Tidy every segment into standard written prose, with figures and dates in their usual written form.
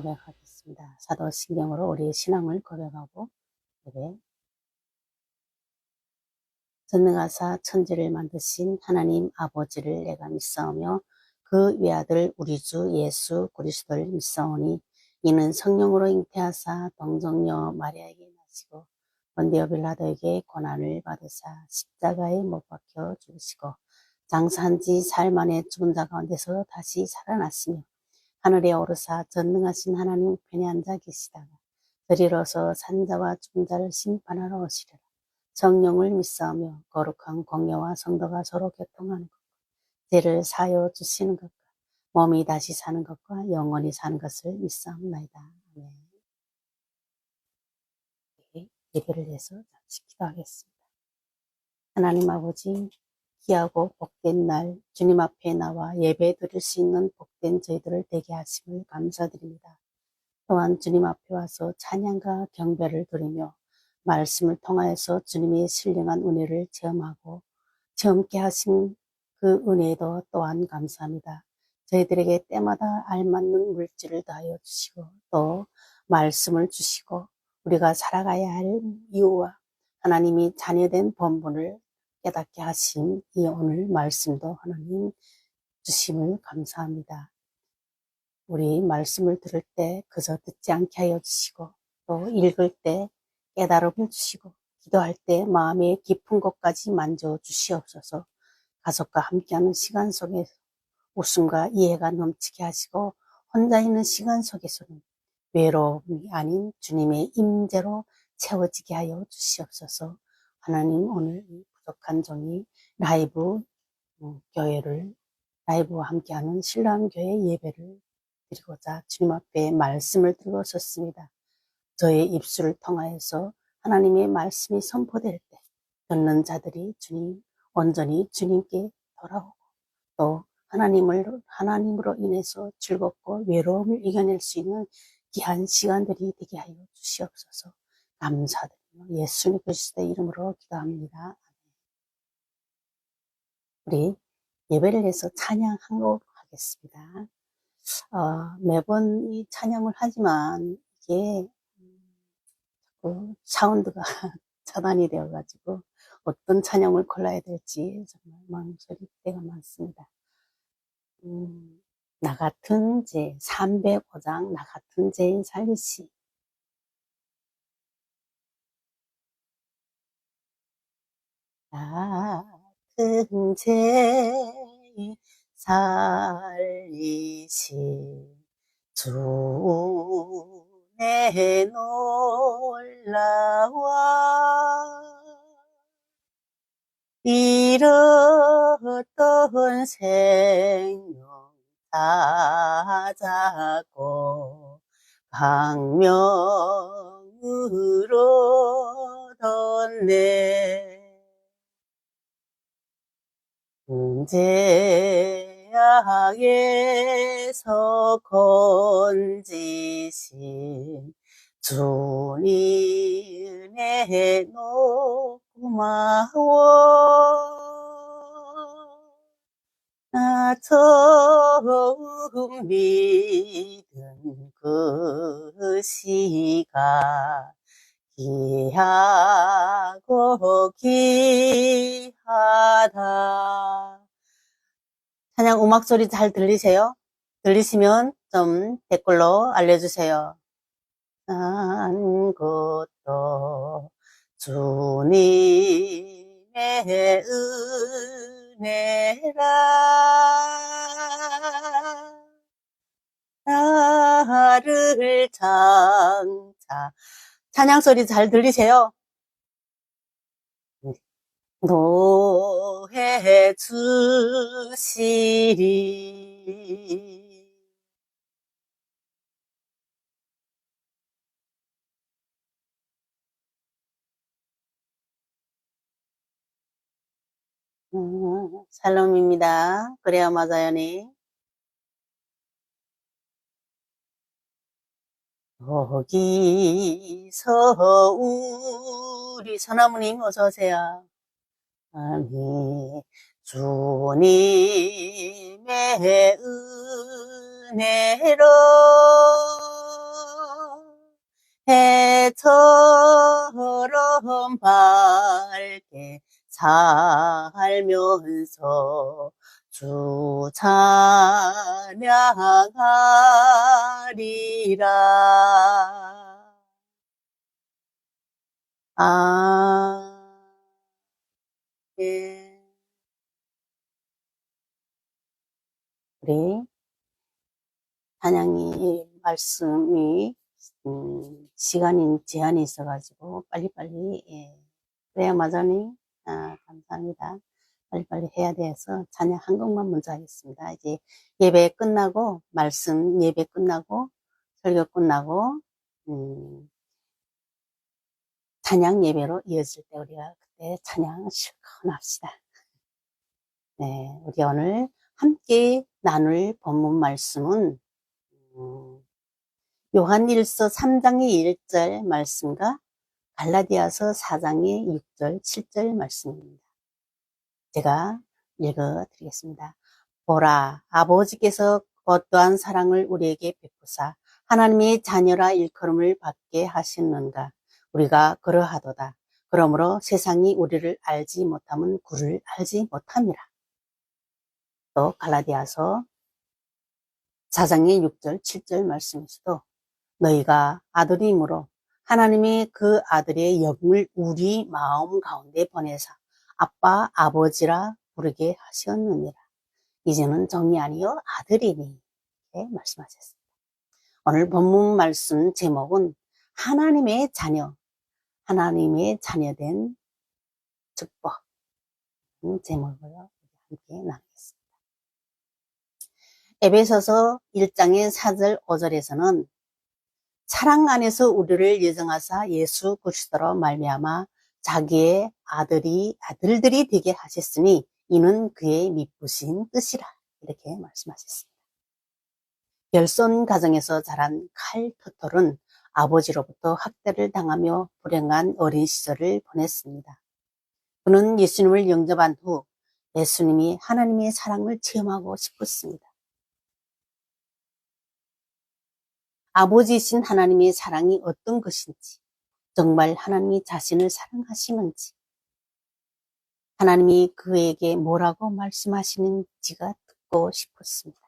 고백하겠습니다. 사도신경으로 우리의 신앙을 고백하고 예배. 전능하사 천지를 만드신 하나님 아버지를 내가 믿사오며 그 외아들 우리 주 예수 그리스도를 믿사오니 이는 성령으로 잉태하사 동정녀 마리아에게 나시고 본디오 빌라도에게 고난을 받으사 십자가에 못 박혀 죽으시고 장사한 지 사흘 만에 죽은 자 가운데서 다시 살아났으며 하늘에 오르사 전능하신 하나님 우편에 앉아 계시다가 저리로서 산자와 죽은 자를 심판하러 오시리라. 성령을 믿사오며 거룩한 공예와 성도가 서로 교통하는 것, 죄를 사하여 주시는 것과 몸이 다시 사는 것과 영원히 사는 것을 믿사옵나이다. 아멘. 예배를 해서 잠시 기도하겠습니다. 하나님 아버지, 귀하고 복된 날 주님 앞에 나와 예배 드릴 수 있는 복된 저희들을 되게 하심을 감사드립니다. 또한 주님 앞에 와서 찬양과 경배를 드리며 말씀을 통하여서 주님의 신령한 은혜를 체험하고 체험케 하신 그 은혜도 또한 감사합니다. 저희들에게 때마다 알맞는 물질을 더하여 주시고 또 말씀을 주시고 우리가 살아가야 할 이유와 하나님이 자녀된 본분을 깨닫게 하신 이 오늘 말씀도 하나님 주심을 감사합니다. 우리 말씀을 들을 때 그저 듣지 않게 하여 주시고 또 읽을 때 깨달음을 주시고 기도할 때 마음의 깊은 곳까지 만져 주시옵소서. 가족과 함께하는 시간 속에서 웃음과 이해가 넘치게 하시고 혼자 있는 시간 속에서는 외로움이 아닌 주님의 임재로 채워지게 하여 주시옵소서. 하나님 오늘 이 부족한 종이 라이브와 함께하는 신랑교회 예배를 드리고자 주님 앞에 말씀을 들고 섰습니다. 저의 입술을 통하여서 하나님의 말씀이 선포될 때 듣는 자들이 온전히 주님께 돌아오고 또 하나님으로 인해서 즐겁고 외로움을 이겨낼 수 있는 귀한 시간들이 되게 하여 주시옵소서. 감사드리며 예수님 그리스도의 이름으로 기도합니다. 우리 예배를 해서 찬양 한 곡 하겠습니다. 매번 이 찬양을 하지만 이게 사운드가 차단이 되어가지고 어떤 찬양을 골라야 될지 정말 망설일 때가 많습니다. 나 같은 죄 305장 나 같은 죄인 살리시. 나 같은 죄인 살리시 주 내 놀라와 잃었던 생명 찾았고 강명으로 뒀네. 죄악에서 건지신 주님 은혜 고마워. 나 처음 믿은 그 시가 귀하고 귀하다. 찬양 음악 소리 잘 들리세요? 들리시면 좀 댓글로 알려주세요. 한 것도 주님의 은혜라. 나를 장차 찬양 소리 잘 들리세요? 노해 주시리. 샬롬입니다. 그래야 맞아요니. 여기서 우리 선아무님 어서오세요. 아멘. 주님의 은혜로 해처럼 밝게 살면서 주 찬양하리라. 아멘. 우리 찬양이 말씀이 시간이 제한이 있어가지고 빨리빨리 그래야 마자니 감사합니다. 빨리빨리 해야 돼서 찬양 한 곡만 먼저 하겠습니다. 이제 예배 끝나고 말씀 예배 끝나고 설교 끝나고 찬양 예배로 이어질 때 우리가 그때 찬양 실컷 합시다. 네, 우리 오늘 함께 나눌 본문 말씀은 요한일서 3장의 1절 말씀과 갈라디아서 4장의 6절, 7절 말씀입니다. 제가 읽어드리겠습니다. 보라, 아버지께서 어떠한 사랑을 우리에게 베푸사 하나님의 자녀라 일컬음을 받게 하셨는가. 우리가 그러하도다. 그러므로 세상이 우리를 알지 못하면 그를 알지 못함이라. 또 갈라디아서 4장의 6절, 7절 말씀에서도 너희가 아들이므로 하나님이 그 아들의 영을 우리 마음 가운데 보내사 아빠 아버지라 부르게 하셨느니라. 이제는 종이 아니요 아들이니 이렇게 말씀하셨습니다. 오늘 본문 말씀 제목은 하나님의 자녀, 하나님의 자녀된 축복 제목으로 함께 나누겠습니다. 에베소서 1장의 4절 5절에서는 사랑 안에서 우리를 예정하사 예수 그리스도로 말미암아 자기의 아들들이 되게 하셨으니 이는 그의 미쁘신 뜻이라 이렇게 말씀하셨습니다. 결손 가정에서 자란 칼 터톨은 아버지로부터 학대를 당하며 불행한 어린 시절을 보냈습니다. 그는 예수님을 영접한 후 예수님이 하나님의 사랑을 체험하고 싶었습니다. 아버지이신 하나님의 사랑이 어떤 것인지, 정말 하나님이 자신을 사랑하시는지, 하나님이 그에게 뭐라고 말씀하시는지가 듣고 싶었습니다.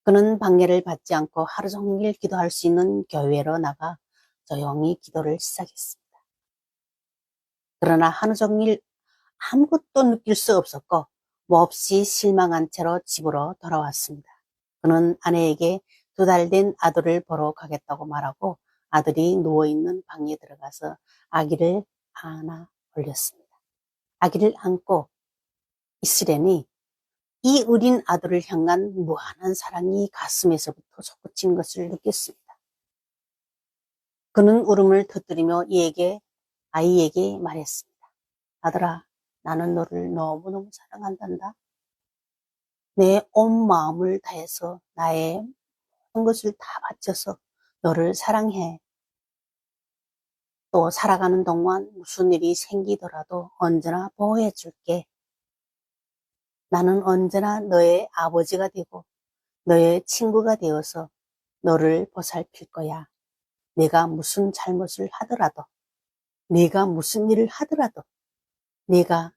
그는 방해를 받지 않고 하루 종일 기도할 수 있는 교회로 나가 조용히 기도를 시작했습니다. 그러나 하루 종일 아무것도 느낄 수 없었고 몹시 실망한 채로 집으로 돌아왔습니다. 그는 아내에게 2달 된 아들을 보러 가겠다고 말하고 아들이 누워있는 방에 들어가서 아기를 안아 올렸습니다. 아기를 안고 있으려니 이 어린 아들을 향한 무한한 사랑이 가슴에서부터 솟구친 것을 느꼈습니다. 그는 울음을 터뜨리며 아이에게 말했습니다. 아들아, 나는 너를 너무너무 사랑한단다. 내 온 마음을 다해서 나의 모든 것을 다 바쳐서 너를 사랑해. 또 살아가는 동안 무슨 일이 생기더라도 언제나 보호해 줄게. 나는 언제나 너의 아버지가 되고 너의 친구가 되어서 너를 보살필 거야. 내가 무슨 잘못을 하더라도, 내가 무슨 일을 하더라도, 내가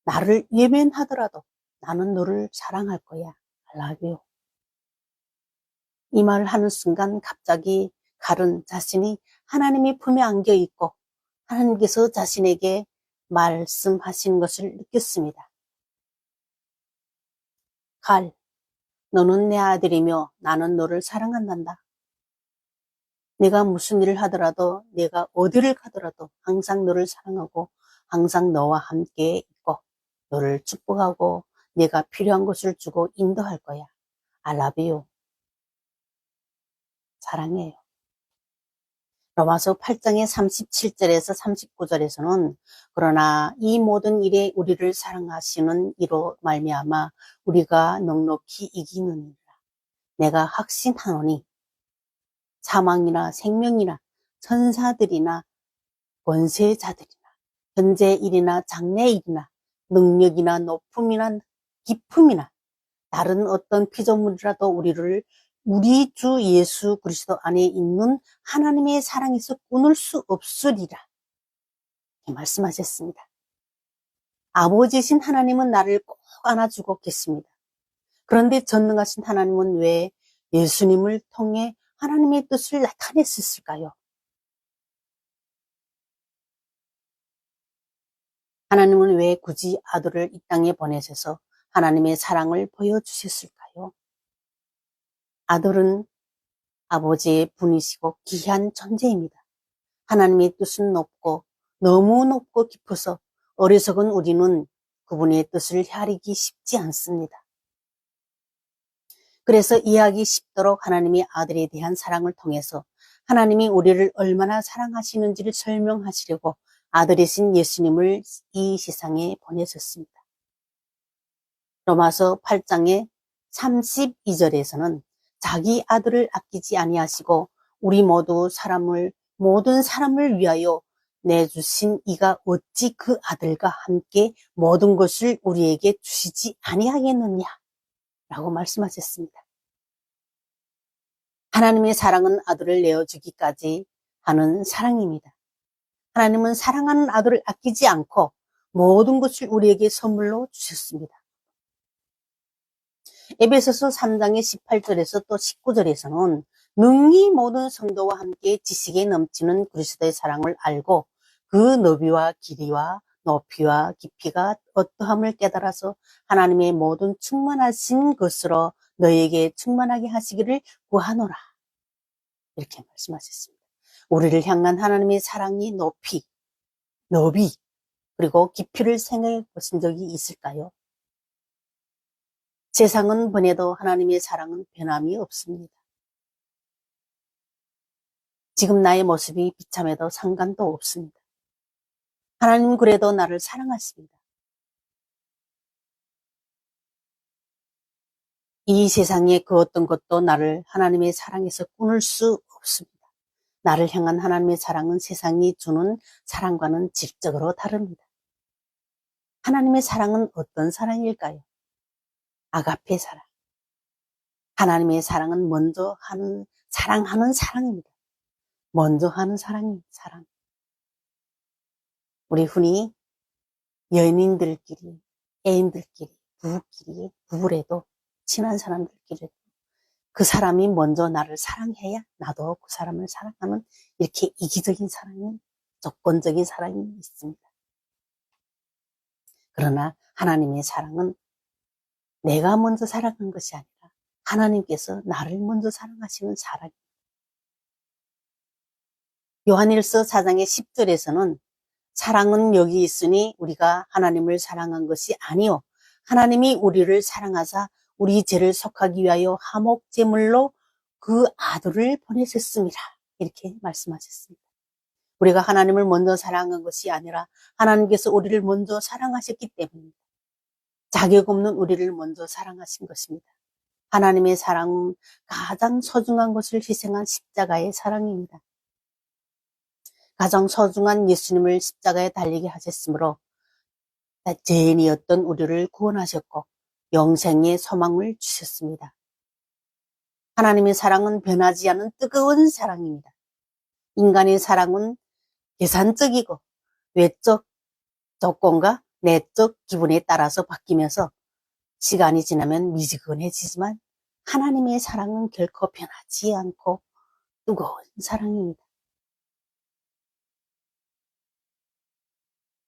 나를 외면하더라도 나는 너를 사랑할 거야. I love you. 이 말을 하는 순간 갑자기 칼은 자신이 하나님의 품에 안겨 있고 하나님께서 자신에게 말씀하신 것을 느꼈습니다. 칼, 너는 내 아들이며 나는 너를 사랑한단다. 내가 무슨 일을 하더라도 내가 어디를 가더라도 항상 너를 사랑하고 항상 너와 함께 있고 너를 축복하고 내가 필요한 것을 주고 인도할 거야. I love you. 사랑해요. 로마서 8장의 37절에서 39절에서는 그러나 이 모든 일에 우리를 사랑하시는 이로 말미암아 우리가 넉넉히 이기느니라. 내가 확신하노니 사망이나 생명이나 천사들이나 권세자들이나 현재 일이나 장래 일이나 능력이나 높음이나 깊음이나 다른 어떤 피조물이라도 우리를 우리 주 예수 그리스도 안에 있는 하나님의 사랑에서 끊을 수 없으리라. 이렇게 말씀하셨습니다. 아버지신 하나님은 나를 꼭 안아주고 계십니다. 그런데 전능하신 하나님은 왜 예수님을 통해 하나님의 뜻을 나타냈을까요? 하나님은 왜 굳이 아들을 이 땅에 보내셔서 하나님의 사랑을 보여주셨을까요? 아들은 아버지의 분이시고 귀한 존재입니다. 하나님의 뜻은 높고 너무 높고 깊어서 어리석은 우리는 그분의 뜻을 헤아리기 쉽지 않습니다. 그래서 이해하기 쉽도록 하나님의 아들에 대한 사랑을 통해서 하나님이 우리를 얼마나 사랑하시는지를 설명하시려고 아들이신 예수님을 이 세상에 보내셨습니다. 로마서 8장의 32절에서는 자기 아들을 아끼지 아니하시고 우리 모든 사람을 위하여 내주신 이가 어찌 그 아들과 함께 모든 것을 우리에게 주시지 아니하겠느냐 라고 말씀하셨습니다. 하나님의 사랑은 아들을 내어주기까지 하는 사랑입니다. 하나님은 사랑하는 아들을 아끼지 않고 모든 것을 우리에게 선물로 주셨습니다. 에베소서 3장의 18절에서 또 19절에서는 능히 모든 성도와 함께 지식에 넘치는 그리스도의 사랑을 알고 그 너비와 길이와 높이와 깊이가 어떠함을 깨달아서 하나님의 모든 충만하신 것으로 너에게 충만하게 하시기를 구하노라. 이렇게 말씀하셨습니다. 우리를 향한 하나님의 사랑이 높이, 너비, 그리고 깊이를 생각해 보신 적이 있을까요? 세상은 변해도 하나님의 사랑은 변함이 없습니다. 지금 나의 모습이 비참해도 상관도 없습니다. 하나님은 그래도 나를 사랑하십니다. 이 세상의 그 어떤 것도 나를 하나님의 사랑에서 끊을 수 없습니다. 나를 향한 하나님의 사랑은 세상이 주는 사랑과는 질적으로 다릅니다. 하나님의 사랑은 어떤 사랑일까요? 아가페 사랑. 하나님의 사랑은 먼저 사랑하는 사랑입니다. 먼저 하는 사랑. 우리 흔히 연인들끼리, 애인들끼리, 부부끼리, 부부래도 친한 사람들끼리 그 사람이 먼저 나를 사랑해야 나도 그 사람을 사랑하는 이렇게 이기적인 사랑이, 조건적인 사랑이 있습니다. 그러나 하나님의 사랑은 내가 먼저 사랑한 것이 아니라 하나님께서 나를 먼저 사랑하시는 사랑입니다. 요한일서 4장의 10절에서는 사랑은 여기 있으니 우리가 하나님을 사랑한 것이 아니요 하나님이 우리를 사랑하사 우리 죄를 속하기 위하여 화목제물로 그 아들을 보내셨습니다. 이렇게 말씀하셨습니다. 우리가 하나님을 먼저 사랑한 것이 아니라 하나님께서 우리를 먼저 사랑하셨기 때문입니다. 자격 없는 우리를 먼저 사랑하신 것입니다. 하나님의 사랑은 가장 소중한 것을 희생한 십자가의 사랑입니다. 가장 소중한 예수님을 십자가에 달리게 하셨으므로 죄인이었던 우리를 구원하셨고 영생의 소망을 주셨습니다. 하나님의 사랑은 변하지 않은 뜨거운 사랑입니다. 인간의 사랑은 계산적이고 외적 조건과 내적 기분에 따라서 바뀌면서 시간이 지나면 미지근해지지만 하나님의 사랑은 결코 변하지 않고 뜨거운 사랑입니다.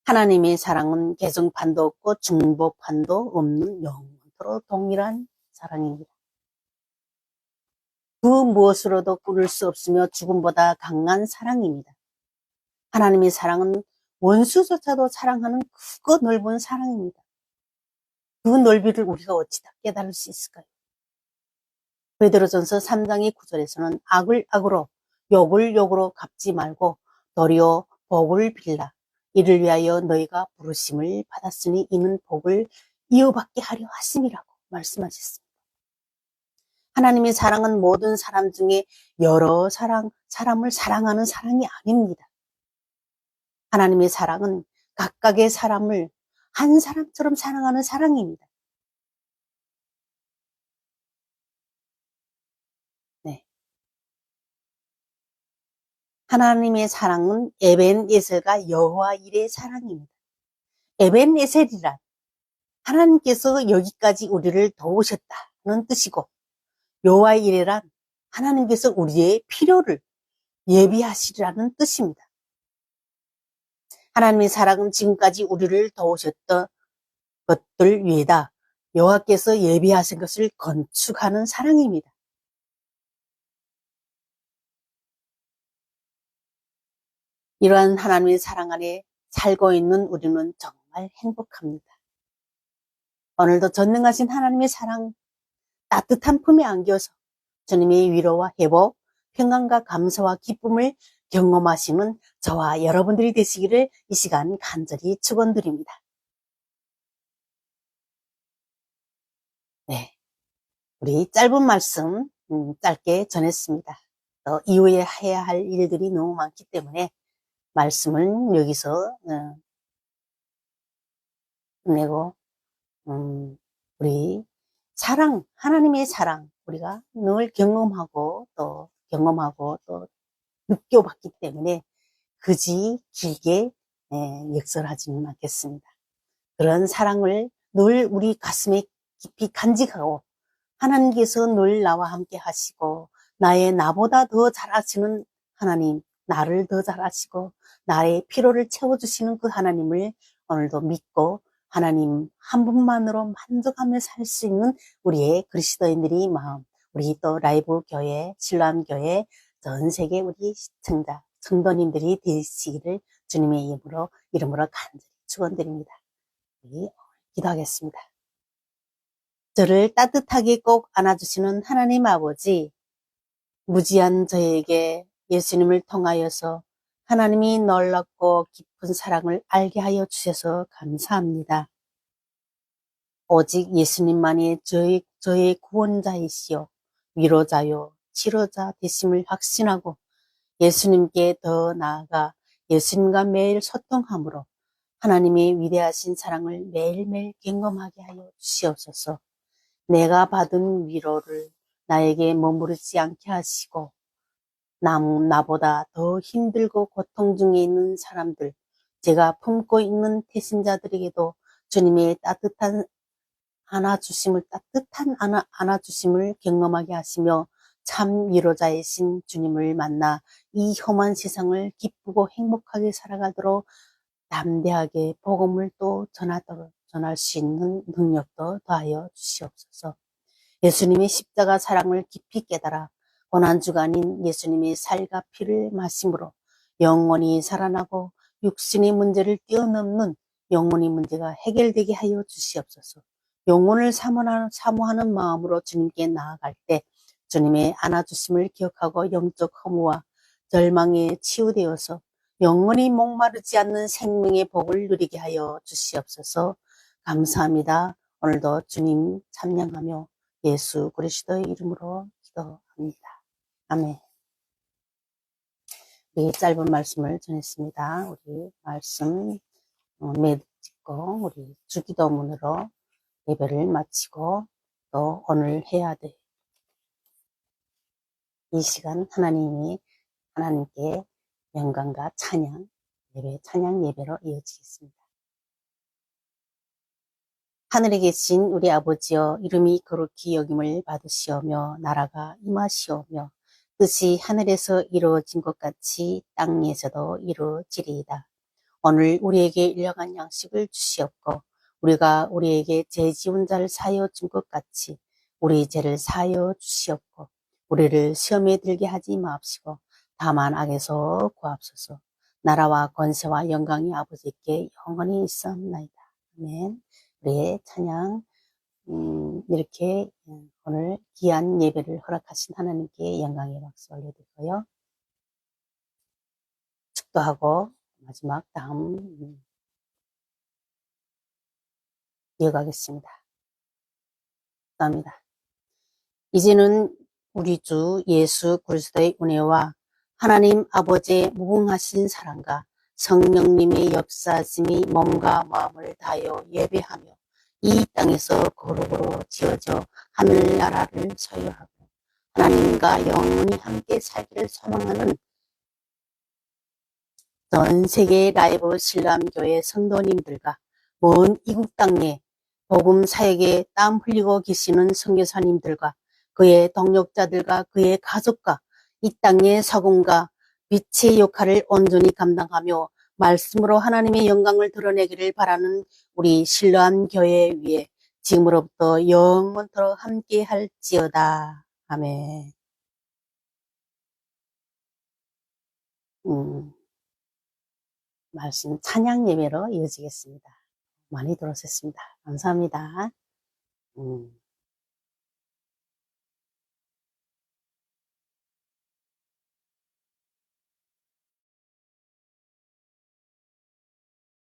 하나님의 사랑은 개정판도 없고 중복판도 없는 영원토록 동일한 사랑입니다. 그 무엇으로도 끊을 수 없으며 죽음보다 강한 사랑입니다. 하나님의 사랑은 원수조차도 사랑하는 크고 넓은 사랑입니다. 그 넓이를 우리가 어찌 다 깨달을 수 있을까요? 베드로전서 3장의 9절에서는 악을 악으로 욕을 욕으로 갚지 말고 도리어 복을 빌라. 이를 위하여 너희가 부르심을 받았으니 이는 복을 이어받게 하려 하심이라고 말씀하셨습니다. 하나님의 사랑은 모든 사람 중에 여러 사람을 사랑하는 사랑이 아닙니다. 하나님의 사랑은 각각의 사람을 한 사람처럼 사랑하는 사랑입니다. 하나님의 사랑은 에벤에셀과 여호와 일의 사랑입니다. 에벤에셀이란 하나님께서 여기까지 우리를 도우셨다는 뜻이고, 여호와 일이란 하나님께서 우리의 필요를 예비하시리라는 뜻입니다. 하나님의 사랑은 지금까지 우리를 도우셨던 것들 위에다 여호와께서 예비하신 것을 건축하는 사랑입니다. 이러한 하나님의 사랑 안에 살고 있는 우리는 정말 행복합니다. 오늘도 전능하신 하나님의 사랑 따뜻한 품에 안겨서 주님의 위로와 회복, 평안과 감사와 기쁨을 경험하시는 저와 여러분들이 되시기를 이 시간 간절히 축원드립니다. 네, 우리 짧은 말씀 짧게 전했습니다. 또 이후에 해야 할 일들이 너무 많기 때문에 말씀은 여기서 끝내고 우리 사랑, 하나님의 사랑 우리가 늘 경험하고 또 느껴봤기 때문에 그지 길게 역설하지는 않겠습니다. 그런 사랑을 늘 우리 가슴에 깊이 간직하고 하나님께서 늘 나와 함께 하시고 나보다 더 잘하시는 하나님, 나를 더 잘하시고 나의 필요를 채워주시는 그 하나님을 오늘도 믿고 하나님 한 분만으로 만족하며 살 수 있는 우리의 그리스도인들의 마음, 우리 또 라이브 교회, 신람 교회, 전 세계 우리 시청자, 성도님들이 되시기를 주님의 이름으로 간절히 축원드립니다. 우리 기도하겠습니다. 저를 따뜻하게 꼭 안아주시는 하나님 아버지, 무지한 저에게 예수님을 통하여서 하나님이 놀랍고 깊은 사랑을 알게 하여 주셔서 감사합니다. 오직 예수님만이 저의 구원자이시요 위로자요 치료자 되심을 확신하고 예수님께 더 나아가 예수님과 매일 소통함으로 하나님의 위대하신 사랑을 매일매일 경험하게 하여 주시옵소서. 내가 받은 위로를 나에게 머무르지 않게 하시고 나보다 더 힘들고 고통 중에 있는 사람들, 제가 품고 있는 태신자들에게도 주님의 따뜻한 안아주심을 경험하게 하시며 참 위로자이신 주님을 만나 이 험한 세상을 기쁘고 행복하게 살아가도록 담대하게 복음을 또 전할 수 있는 능력도 더하여 주시옵소서. 예수님의 십자가 사랑을 깊이 깨달아 고난주가 아닌 예수님의 살과 피를 마심으로 영원히 살아나고 육신의 문제를 뛰어넘는 영혼의 문제가 해결되게 하여 주시옵소서. 영혼을 사모하는 마음으로 주님께 나아갈 때 주님의 안아주심을 기억하고 영적 허무와 절망에 치유되어서 영원히 목마르지 않는 생명의 복을 누리게 하여 주시옵소서. 감사합니다. 오늘도 주님 찬양하며 예수 그리스도의 이름으로 기도합니다. 아멘. 우리 짧은 말씀을 전했습니다. 우리 말씀 매듭 짓고 우리 주기도문으로 예배를 마치고 또 오늘 해야 될 이 시간 하나님께 영광과 찬양 예배로 이어지겠습니다. 하늘에 계신 우리 아버지여, 이름이 거룩히 여김을 받으시오며 나라가 임하시오며 뜻이 하늘에서 이루어진 것 같이 땅에서도 이루어지리이다. 오늘 우리에게 일용할 양식을 주시옵고 우리가 우리에게 죄 지은 자를 사하여 준 것 같이 우리 죄를 사하여 주시옵고 우리를 시험에 들게 하지 마옵시고 다만 악에서 구하옵소서. 나라와 권세와 영광이 아버지께 영원히 있사옵나이다. 아멘. 우리의 찬양 이렇게 오늘 귀한 예배를 허락하신 하나님께 영광의 박수 올려드리고요. 축도하고 마지막 다음 이어가겠습니다. 감사합니다. 이제는 우리 주 예수 그리스도의 은혜와 하나님 아버지의 무궁하신 사랑과 성령님의 역사심이 몸과 마음을 다하여 예배하며 이 땅에서 거룩으로 지어져 하늘나라를 소유하고 하나님과 영원히 함께 살기를 소망하는 전 세계 라이브 신람교회 성도님들과 먼 이국 땅에 복음 사역에 땀 흘리고 계시는 선교사님들과 그의 동력자들과 그의 가족과 이 땅의 사공과 빛의 역할을 온전히 감당하며 말씀으로 하나님의 영광을 드러내기를 바라는 우리 신뢰한 교회 위에 지금으로부터 영원토록 함께 할지어다. 아멘. 말씀 찬양 예배로 이어지겠습니다. 많이 들어주셨습니다. 감사합니다.